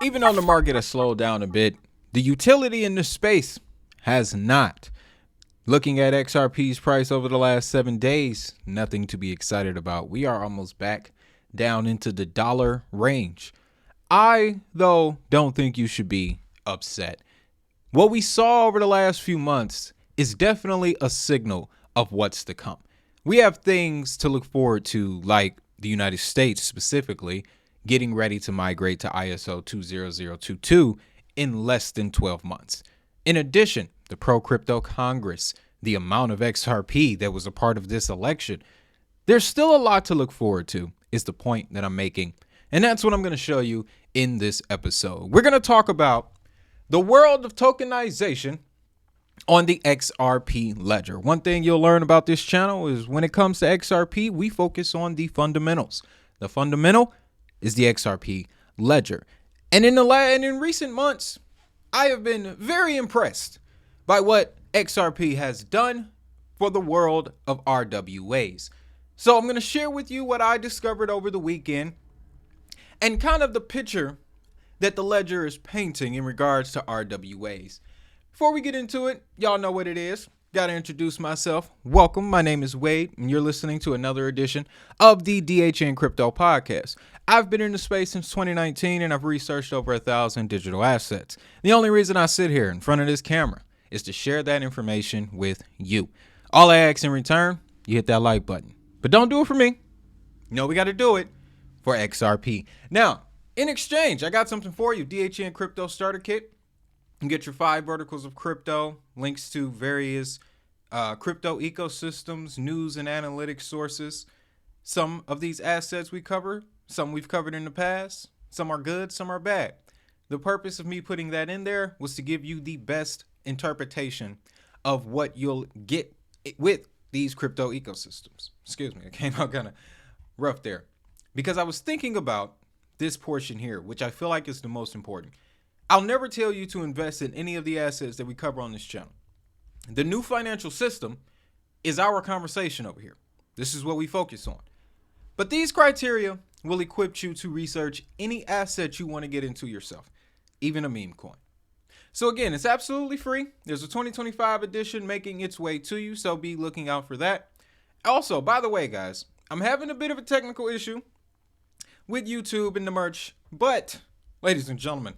Even though the market has slowed down a bit, the utility in this space has not. Looking at XRP's price over the last 7 days, nothing to be excited about. We are almost back down into the dollar range. I, though, don't think you should be upset. What we saw over the last few months is definitely a signal of what's to come. We have things to look forward to, like the United States specifically getting ready to migrate to ISO 20022 in less than 12 months. In addition, the pro-crypto Congress, the amount of XRP that was a part of this election, there's still a lot to look forward to, is the point that I'm making. And that's what I'm going to show you in this episode. We're going to talk about the world of tokenization on the XRP ledger. One thing you'll learn about this channel is when it comes to XRP, we focus on the fundamentals. The fundamental is the XRP ledger. And in recent months, I have been very impressed by what XRP has done for the world of RWAs. So I'm going to share with you what I discovered over the weekend and kind of the picture that the ledger is painting in regards to RWAs. Before we get into it, y'all know what it is. Got to introduce myself. Welcome. My name is Wade, and you're listening to another edition of the DHN Crypto Podcast. I've been in the space since 2019, and I've researched over 1,000 digital assets. The only reason I sit here in front of this camera is to share that information with you. All I ask in return, you hit that like button. But don't do it for me. You know we got to do it for XRP. Now, in exchange, I got something for you. DHN Crypto Starter Kit. You can get your 5 verticals of crypto, links to various crypto ecosystems, news and analytics sources. Some of these assets we cover, some we've covered in the past. Some are good, some are bad. The purpose of me putting that in there was to give you the best interpretation of what you'll get with these crypto ecosystems. Excuse me, I came out kind of rough there. Because I was thinking about this portion here, which I feel like is the most important. I'll never tell you to invest in any of the assets that we cover on this channel. The new financial system is our conversation over here. This is what we focus on. But these criteria will equip you to research any asset you want to get into yourself, even a meme coin. So again, it's absolutely free. There's a 2025 edition making its way to you, so be looking out for that. Also, by the way, guys, I'm having a bit of a technical issue with YouTube and the merch, but ladies and gentlemen,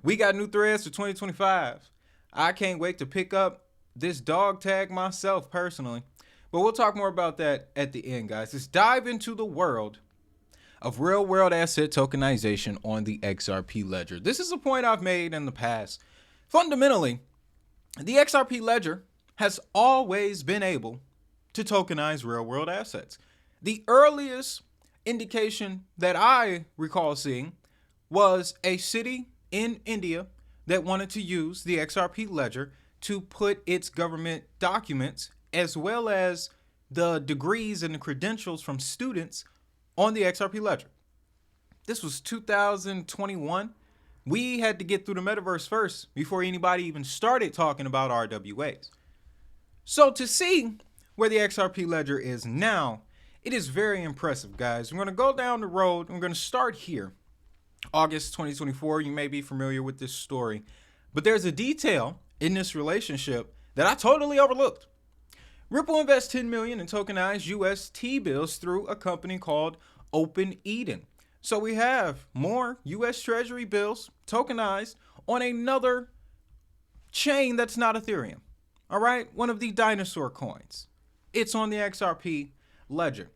we got new threads for 2025. I can't wait to pick up this dog tag myself personally, but we'll talk more about that at the end, guys. Let's dive into the world of real world asset tokenization on the XRP ledger. This is a point I've made in the past. Fundamentally, the XRP ledger has always been able to tokenize real world assets. The earliest indication that I recall seeing was a city in India that wanted to use the XRP ledger to put its government documents as well as the degrees and the credentials from students on the XRP ledger. This was 2021. We had to get through the metaverse first before anybody even started talking about RWAs. So to see where the XRP ledger is now, it is very impressive, guys. I'm going to go down the road. I'm going to start here. August 2024, you may be familiar with this story, but there's a detail in this relationship that I totally overlooked. Ripple invests $10 million in tokenized US T-bills through a company called Open Eden. So we have more US Treasury bills tokenized on another chain that's not Ethereum. All right, one of the dinosaur coins. It's on the XRP ledger.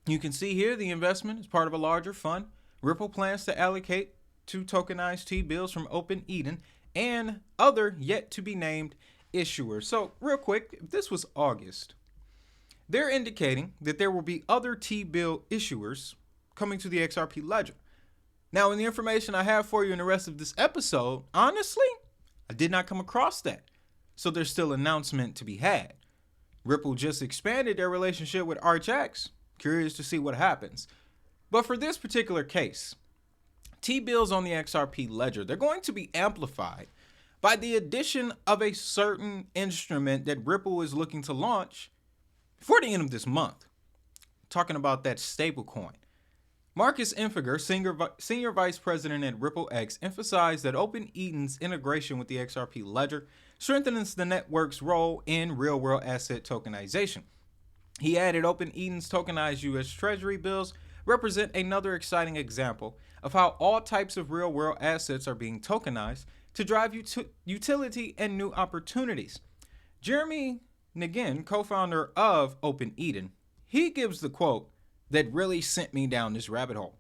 You can see here the investment is part of a larger fund. Ripple plans to allocate to tokenized T-bills from Open Eden and other yet-to-be-named issuers. So real quick, if this was August, they're indicating that there will be other T-bill issuers coming to the XRP ledger. Now, in the information I have for you in the rest of this episode, honestly, I did not come across that. So there's still an announcement to be had. Ripple just expanded their relationship with ArchX. Curious to see what happens. But for this particular case, T-bills on the XRP ledger, they're going to be amplified by the addition of a certain instrument that Ripple is looking to launch before the end of this month. Talking about that stable coin. Marcus Infiger, senior vice president at Ripple X, emphasized that OpenEden's integration with the XRP ledger strengthens the network's role in real-world asset tokenization. He added OpenEden's tokenized U.S. Treasury bills represent another exciting example of how all types of real-world assets are being tokenized to drive utility and new opportunities. Jeremy Nagin, co-founder of OpenEden, he gives the quote that really sent me down this rabbit hole.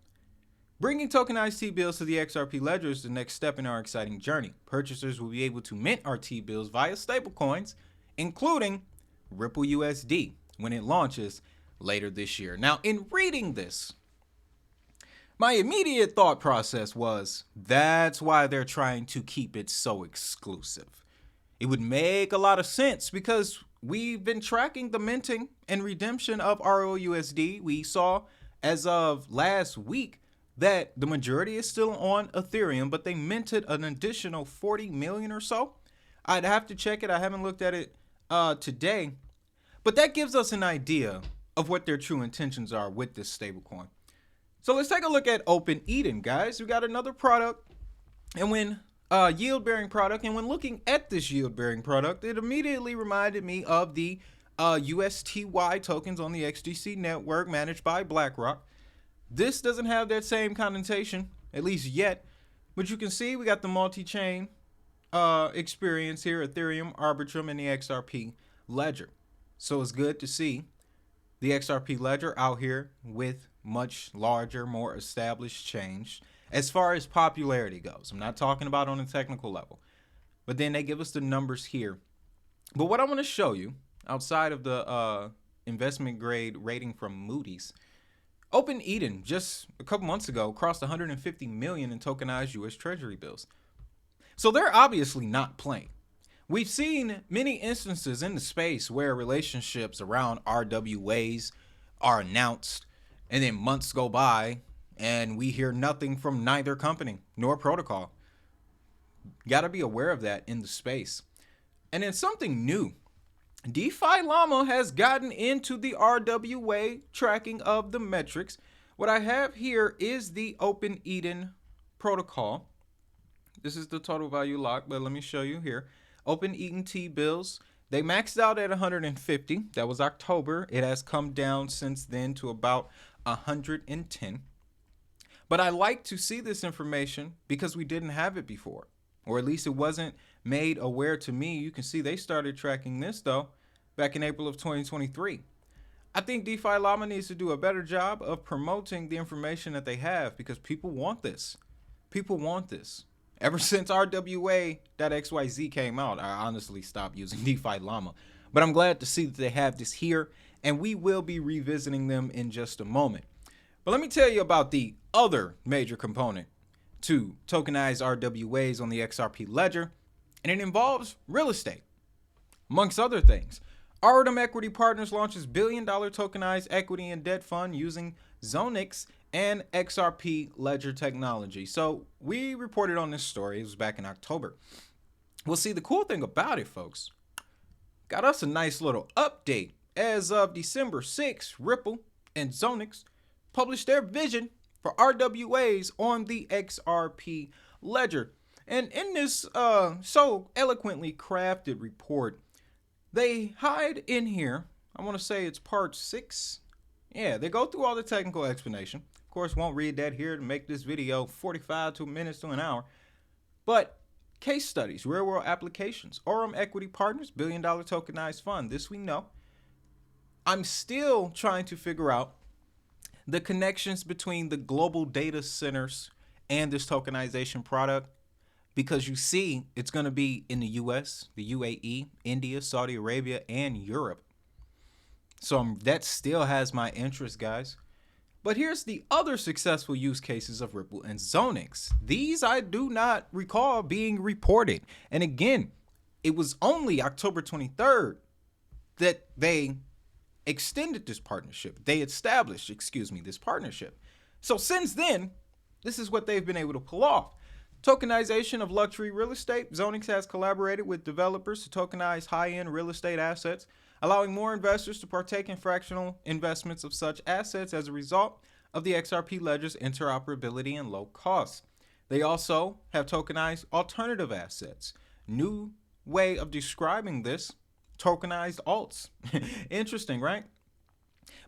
Bringing tokenized T-bills to the XRP ledger is the next step in our exciting journey. Purchasers will be able to mint our T-bills via stablecoins, including Ripple USD, when it launches later this year. Now, in reading this, my immediate thought process was, that's why they're trying to keep it so exclusive. It would make a lot of sense because we've been tracking the minting and redemption of ROUSD. We saw as of last week that the majority is still on Ethereum, but they minted an additional 40 million or so. I'd have to check it. I haven't looked at it today, but that gives us an idea of what their true intentions are with this stablecoin. So let's take a look at OpenEden, guys. We got another product, and when yield-bearing product, and when looking at this yield-bearing product, it immediately reminded me of the USTY tokens on the XDC network managed by BlackRock. This doesn't have that same connotation, at least yet, but you can see we got the multi-chain experience here, Ethereum, Arbitrum, and the XRP ledger. So it's good to see the XRP ledger out here with much larger, more established chains as far as popularity goes. I'm not talking about on a technical level, but then they give us the numbers here. But what I want to show you, outside of the investment grade rating from Moody's, OpenEden just a couple months ago crossed 150 million in tokenized U.S. Treasury bills. So they're obviously not playing. We've seen many instances in the space where relationships around RWAs are announced, and then months go by and we hear nothing from neither company nor protocol. Got to be aware of that in the space. And then something new. DeFi Llama has gotten into the RWA tracking of the metrics. What I have here is the OpenEden protocol. This is the total value lock, but let me show you here. OpenEden T-bills, they maxed out at 150. That was October. It has come down since then to about 110. But I like to see this information because we didn't have it before, or at least it wasn't made aware to me. You can see they started tracking this though back in April of 2023. I think DeFi Llama needs to do a better job of promoting the information that they have because people want this. People want this. Ever since RWA.xyz came out, I honestly stopped using DeFi Llama. But I'm glad to see that they have this here, and we will be revisiting them in just a moment. But let me tell you about the other major component to tokenize RWAs on the XRP ledger, and it involves real estate, amongst other things. Artem Equity Partners launches billion-dollar tokenized equity and debt fund using Zonix and XRP ledger technology. So we reported on this story. It was back in October. Well, see, the cool thing about it, folks, got us a nice little update. As of December 6th, Ripple and Zonix published their vision for RWAs on the XRP ledger. And in this so eloquently crafted report, they hide in here, I want to say it's part 6. Yeah, they go through all the technical explanation. Of course, won't read that here to make this video 45 minutes to an hour. But case studies, real world applications, Artem Equity Partners, billion-dollar tokenized fund. This we know. I'm still trying to figure out the connections between the global data centers and this tokenization product, because you see it's going to be in the US, the UAE, India, Saudi Arabia, and Europe. So that still has my interest, guys. But here's the other successful use cases of Ripple and Zonix. These I do not recall being reported. And again, it was only October 23rd that they extended this partnership. They established, this partnership. So since then, this is what they've been able to pull off. Tokenization of luxury real estate. Zonix has collaborated with developers to tokenize high-end real estate assets, allowing more investors to partake in fractional investments of such assets. As a result, of the XRP ledger's interoperability and low cost. They also have tokenized alternative assets. New way of describing this, tokenized alts. Interesting, right?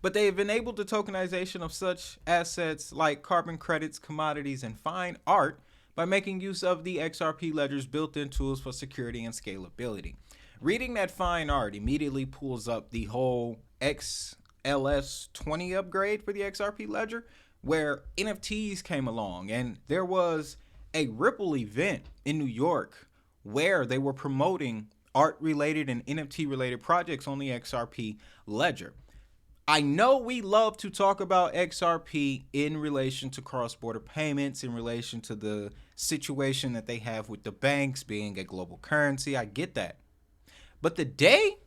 But they have enabled the tokenization of such assets like carbon credits, commodities, and fine art by making use of the XRP ledger's built-in tools for security and scalability. Reading that fine art immediately pulls up the whole XLS 20 upgrade for the XRP ledger, where NFTs came along, and there was a Ripple event in New York where they were promoting art-related and NFT-related projects on the XRP ledger. I know we love to talk about XRP in relation to cross-border payments, in relation to the situation that they have with the banks being a global currency. I get that. But the day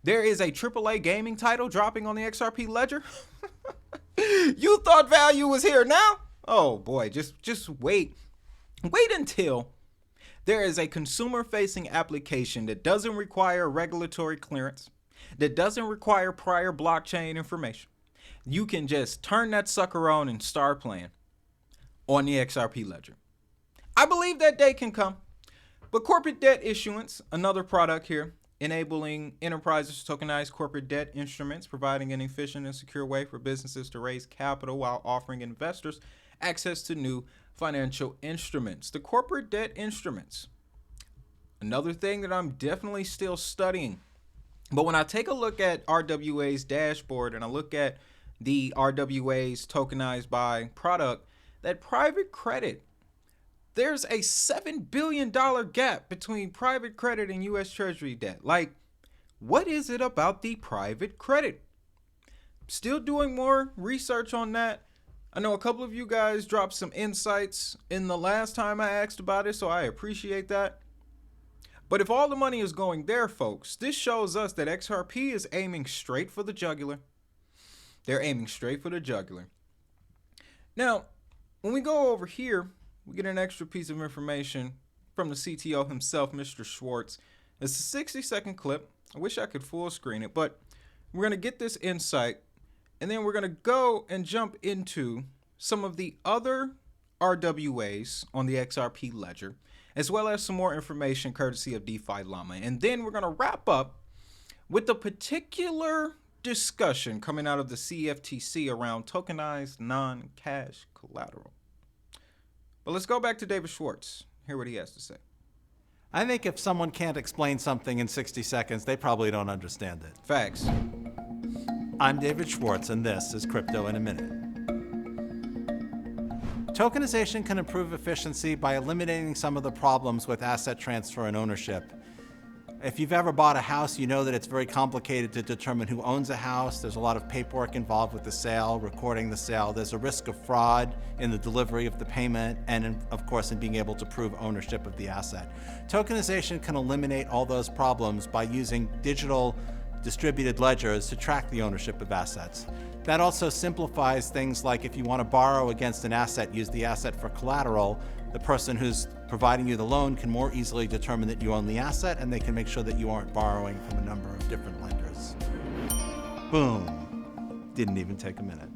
there is a AAA gaming title dropping on the XRP ledger, you thought value was here now? Oh boy, just wait. Wait until there is a consumer-facing application that doesn't require regulatory clearance, that doesn't require prior blockchain information. You can just turn that sucker on and start playing on the XRP ledger. I believe that day can come. But corporate debt issuance, another product here, enabling enterprises to tokenize corporate debt instruments, providing an efficient and secure way for businesses to raise capital while offering investors access to new financial instruments. The corporate debt instruments, another thing that I'm definitely still studying. But when I take a look at RWA's dashboard and I look at the RWA's tokenized by product, that private credit, there's a $7 billion gap between private credit and U.S. Treasury debt. Like, what is it about the private credit? Still doing more research on that. I know a couple of you guys dropped some insights in the last time I asked about it, so I appreciate that. But if all the money is going there, folks, this shows us that XRP is aiming straight for the jugular. They're aiming straight for the jugular. Now, when we go over here, we get an extra piece of information from the CTO himself, Mr. Schwartz. It's a 60-second clip. I wish I could full screen it, but we're going to get this insight, and then we're going to go and jump into some of the other RWAs on the XRP ledger, as well as some more information courtesy of DeFi Llama. And then we're going to wrap up with a particular discussion coming out of the CFTC around tokenized non-cash collateral. But let's go back to David Schwartz, hear what he has to say. I think if someone can't explain something in 60 seconds, they probably don't understand it. Facts. I'm David Schwartz, and this is Crypto in a Minute. Tokenization can improve efficiency by eliminating some of the problems with asset transfer and ownership. If you've ever bought a house, you know that it's very complicated to determine who owns a house. There's a lot of paperwork involved with the sale, recording the sale. There's a risk of fraud in the delivery of the payment and, of course, in being able to prove ownership of the asset. Tokenization can eliminate all those problems by using digital distributed ledgers to track the ownership of assets. That also simplifies things like if you want to borrow against an asset, use the asset for collateral, the person who's providing you the loan can more easily determine that you own the asset, and they can make sure that you aren't borrowing from a number of different lenders. Boom. Didn't even take a minute.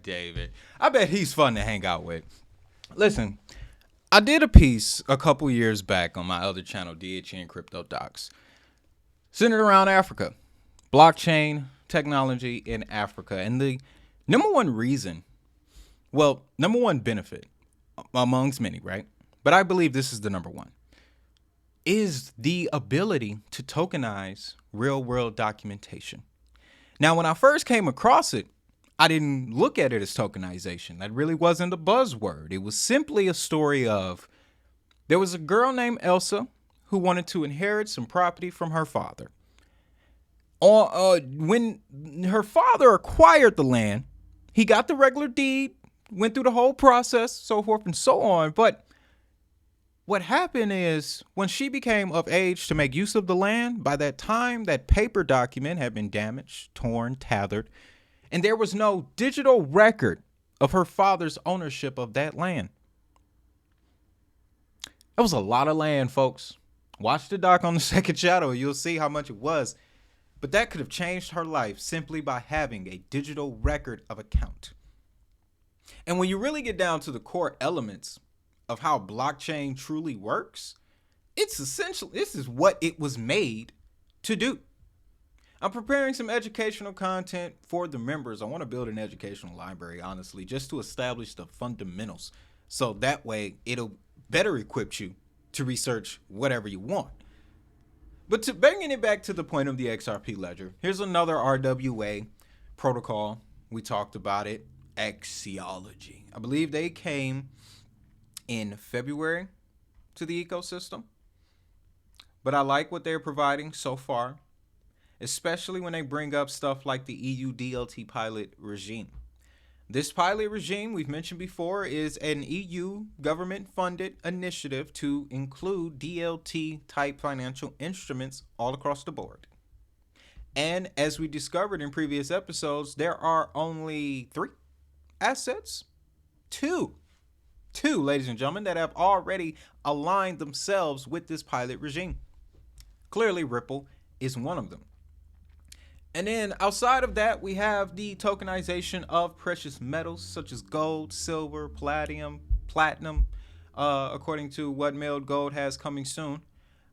David. I bet he's fun to hang out with. Listen, I did a piece a couple years back on my other channel, DHN Crypto Docs, centered around Africa, blockchain technology in Africa. And the number one reason, well, number one benefit amongst many, right? But I believe this is the number one, is the ability to tokenize real world documentation. Now, when I first came across it, I didn't look at it as tokenization. That really wasn't a buzzword. It was simply a story of, there was a girl named Elsa who wanted to inherit some property from her father. When her father acquired the land, he got the regular deed, went through the whole process, so forth and so on. But what happened is when she became of age to make use of the land, by that time, that paper document had been damaged, torn, tethered, and there was no digital record of her father's ownership of that land. That was a lot of land, folks. Watch the doc on the second shadow. You'll see how much it was. but that could have changed her life simply by having a digital record of account. And when you really get down to the core elements of how blockchain truly works, it's essentially, this is what it was made to do. I'm preparing some educational content for the members. I want to build an educational library, honestly, just to establish the fundamentals. So that way it'll better equip you to research whatever you want. But to bringing it back to the point of the XRP ledger, here's another RWA protocol. We talked about it, Axiology. I believe they came in February to the ecosystem. But I like what they're providing so far, especially when they bring up stuff like the EU DLT pilot regime. This pilot regime, we've mentioned before, is an EU government-funded initiative to include DLT-type financial instruments all across the board. And as we discovered in previous episodes, there are only 3 assets, two, ladies and gentlemen, that have already aligned themselves with this pilot regime. Clearly, Ripple is one of them. And then outside of that, we have the tokenization of precious metals such as gold, silver, platinum, according to what Mailed Gold has coming soon.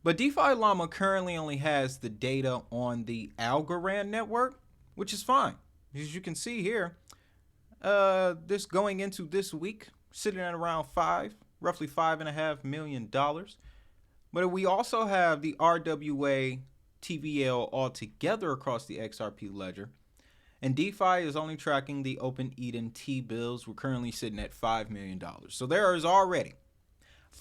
But DeFi Llama currently only has the data on the Algorand network, which is fine. As you can see here, this going into this week, sitting at around roughly $5.5 million. But we also have the RWA TVL altogether across the XRP ledger. And DeFi is only tracking the Open Eden T-bills. We're currently sitting at $5 million. So there is already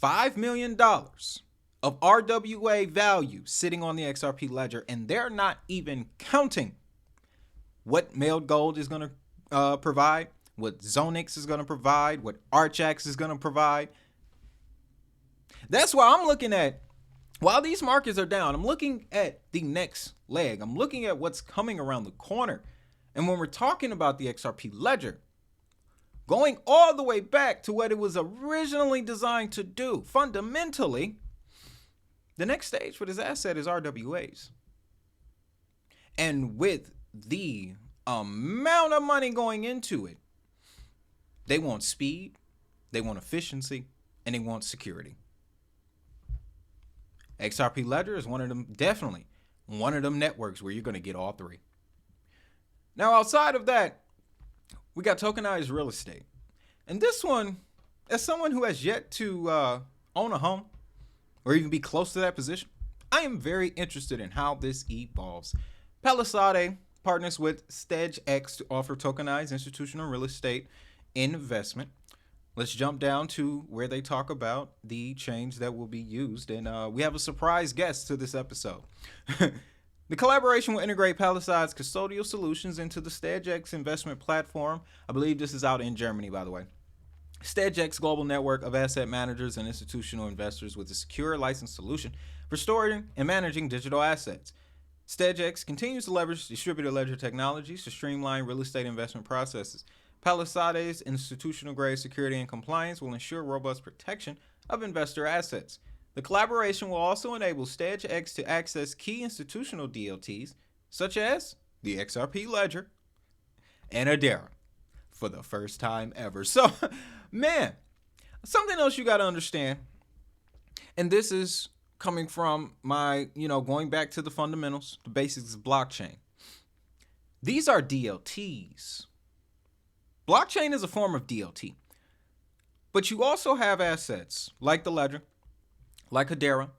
$5 million of RWA value sitting on the XRP ledger. And they're not even counting what Mailed Gold is going to provide, what Zonix is going to provide, what Archax is going to provide. That's why I'm looking at, while these markets are down, I'm looking at the next leg. I'm looking at what's coming around the corner. And when we're talking about the XRP ledger, going all the way back to what it was originally designed to do, fundamentally, the next stage for this asset is RWAs. And with the amount of money going into it, they want speed, they want efficiency, and they want security. XRP Ledger is one of them, definitely one of them networks where you're going to get all 3. Now, outside of that, we got tokenized real estate. And this one, as someone who has yet to own a home or even be close to that position, I am very interested in how this evolves. Palisade partners with StegX to offer tokenized institutional real estate investment. Let's jump down to where they talk about the change that will be used. And we have a surprise guest to this episode. The collaboration will integrate Palisade's custodial solutions into the StegX investment platform. I believe this is out in Germany, by the way. StegX global network of asset managers and institutional investors with a secure licensed solution for storing and managing digital assets. StegX continues to leverage distributed ledger technologies to streamline real estate investment processes. Palisade's institutional-grade security and compliance will ensure robust protection of investor assets. The collaboration will also enable StegX to access key institutional DLTs, such as the XRP Ledger and Adara, for the first time ever. So, man, something else you got to understand, and this is coming from my, going back to the fundamentals, the basics of blockchain. These are DLTs. Blockchain is a form of DLT, but you also have assets like the Ledger, like Adara,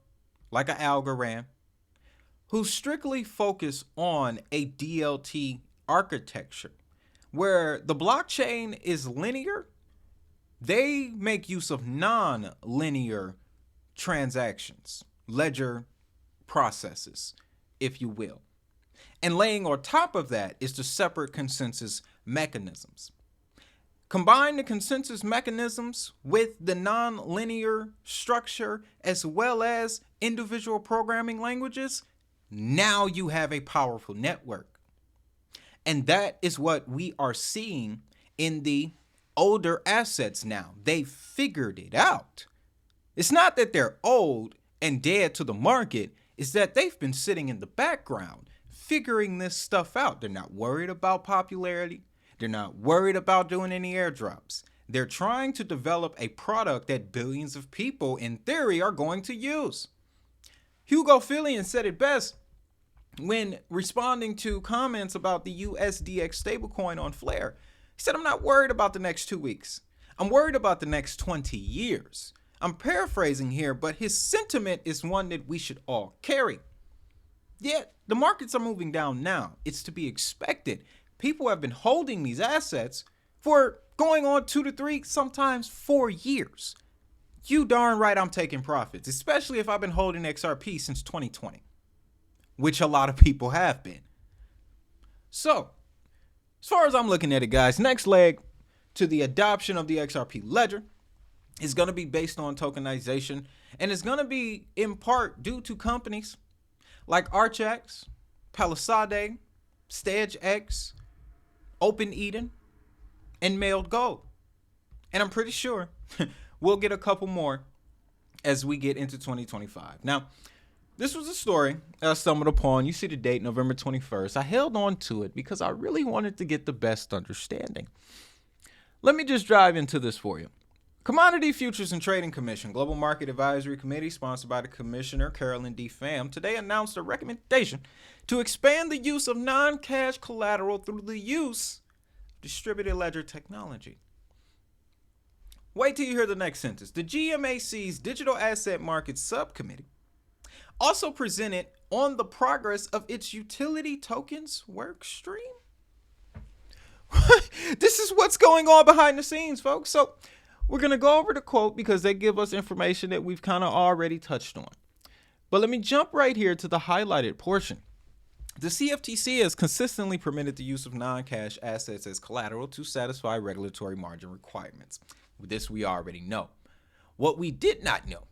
like an Algorand, who strictly focus on a DLT architecture where the blockchain is linear. They make use of non-linear transactions, ledger processes, if you will. And laying on top of that is the separate consensus mechanisms. Combine the consensus mechanisms with the non-linear structure as well as individual programming languages, now you have a powerful network. And that is what we are seeing in the older assets now. They figured it out. It's not that they're old and dead to the market, it's that they've been sitting in the background, figuring this stuff out. They're not worried about popularity. They're not worried about doing any airdrops. They're trying to develop a product that billions of people, in theory, are going to use. Hugo Fillion said it best when responding to comments about the USDX stablecoin on Flare. He said, I'm not worried about the next 2 weeks. I'm worried about the next 20 years. I'm paraphrasing here, but his sentiment is one that we should all carry. Yet, the markets are moving down now. It's to be expected. People have been holding these assets for going on 2 to 3, sometimes 4 years. You darn right I'm taking profits, especially if I've been holding XRP since 2020, which a lot of people have been. So, as far as I'm looking at it, guys, next leg to the adoption of the XRP ledger is going to be based on tokenization, and it's going to be in part due to companies like ArchX, Palisade, StegX, Open Eden, and Mailed Gold. And I'm pretty sure we'll get a couple more as we get into 2025. Now, this was a story I stumbled upon. You see the date, November 21st. I held on to it because I really wanted to get the best understanding. Let me just dive into this for you. Commodity Futures and Trading Commission, Global Market Advisory Committee, sponsored by the Commissioner Carolyn D. Pham, today announced a recommendation to expand the use of non-cash collateral through the use of distributed ledger technology. Wait till you hear the next sentence. The GMAC's Digital Asset Markets Subcommittee also presented on the progress of its utility tokens work stream. This is what's going on behind the scenes, folks. So we're going to go over the quote because they give us information that we've kind of already touched on. But let me jump right here to the highlighted portion. The CFTC has consistently permitted the use of non-cash assets as collateral to satisfy regulatory margin requirements. This we already know. What we did not know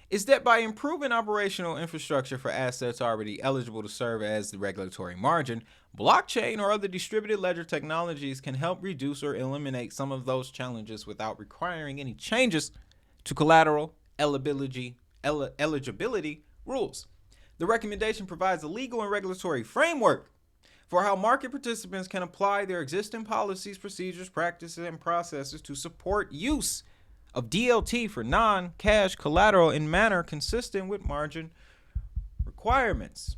is that by improving operational infrastructure for assets already eligible to serve as the regulatory margin, blockchain or other distributed ledger technologies can help reduce or eliminate some of those challenges without requiring any changes to collateral eligibility rules. The recommendation provides a legal and regulatory framework for how market participants can apply their existing policies, procedures, practices, and processes to support use of DLT for non-cash collateral in manner consistent with margin requirements.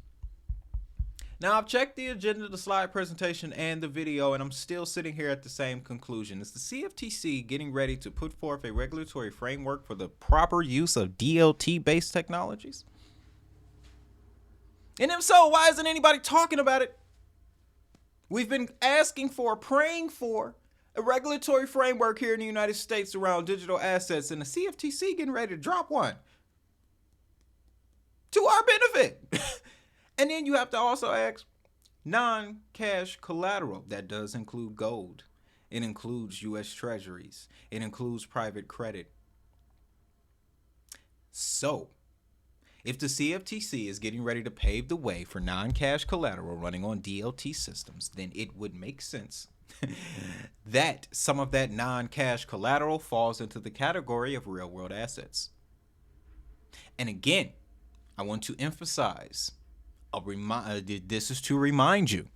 Now, I've checked the agenda, the slide presentation, and the video, and I'm still sitting here at the same conclusion. Is the CFTC getting ready to put forth a regulatory framework for the proper use of DLT-based technologies? And if so, why isn't anybody talking about it? We've been asking for, praying for a regulatory framework here in the United States around digital assets, and the CFTC getting ready to drop one to our benefit. And then you have to also ask, non-cash collateral. That does include gold. It includes U.S. treasuries. It includes private credit. So, if the CFTC is getting ready to pave the way for non-cash collateral running on DLT systems, then it would make sense that some of that non-cash collateral falls into the category of real-world assets. And again, I want to emphasize, this is to remind you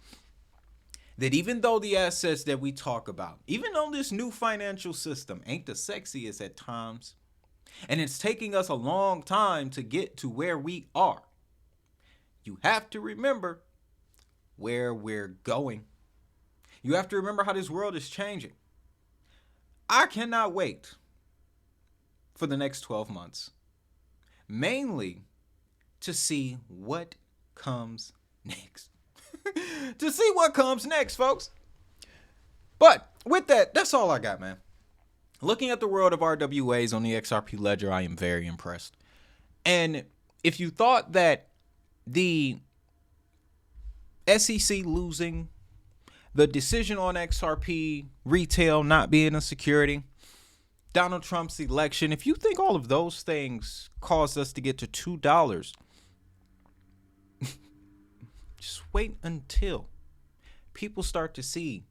that even though the assets that we talk about, even though this new financial system ain't the sexiest at times, and it's taking us a long time to get to where we are, you have to remember where we're going. You have to remember how this world is changing. I cannot wait for the next 12 months, mainly to see what comes next. To see what comes next, folks. But with that, that's all I got, man. Looking at the world of RWAs on the XRP ledger, I am very impressed. And if you thought that the SEC losing, the decision on XRP retail not being a security, Donald Trump's election, if you think all of those things caused us to get to $2, just wait until people start to see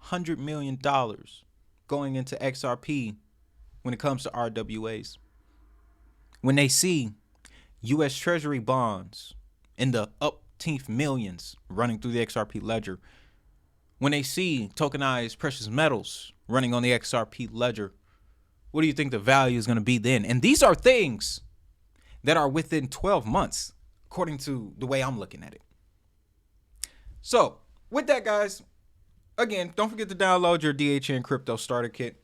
$100 million going into XRP when it comes to RWAs. When they see U.S. Treasury bonds in the up 15th millions running through the XRP ledger, when they see tokenized precious metals running on the XRP ledger, what do you think the value is going to be then? And these are things that are within 12 months, according to the way I'm looking at it. So with that, guys, again, don't forget to download your DHN Crypto Starter Kit.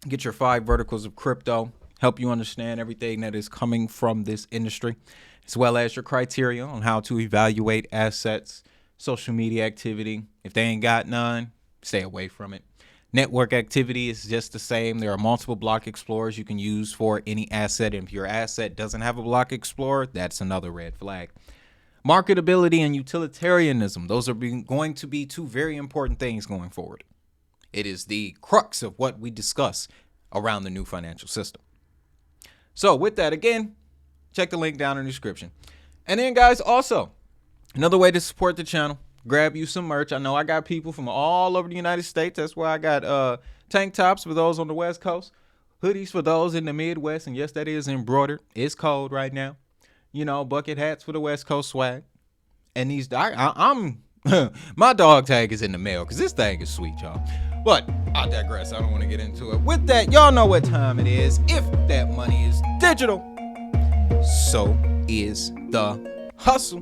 Get your 5 verticals of crypto, help you understand everything that is coming from this industry, as well as your criteria on how to evaluate assets, social media activity. If they ain't got none, stay away from it. Network activity is just the same. There are multiple block explorers you can use for any asset. And if your asset doesn't have a block explorer, that's another red flag. Marketability and utilitarianism. Those are going to be 2 very important things going forward. It is the crux of what we discuss around the new financial system. So with that, again, check the link down in the description. And then, guys, also, another way to support the channel, grab you some merch. I know I got people from all over the United States. That's why I got tank tops for those on the West Coast, hoodies for those in the Midwest. And yes, that is embroidered. It's cold right now. You know, bucket hats for the West Coast swag. And these, I'm my dog tag is in the mail because this thing is sweet, y'all. But I digress. I don't want to get into it. With that, y'all know what time it is. If that money is digital, so is the hustle.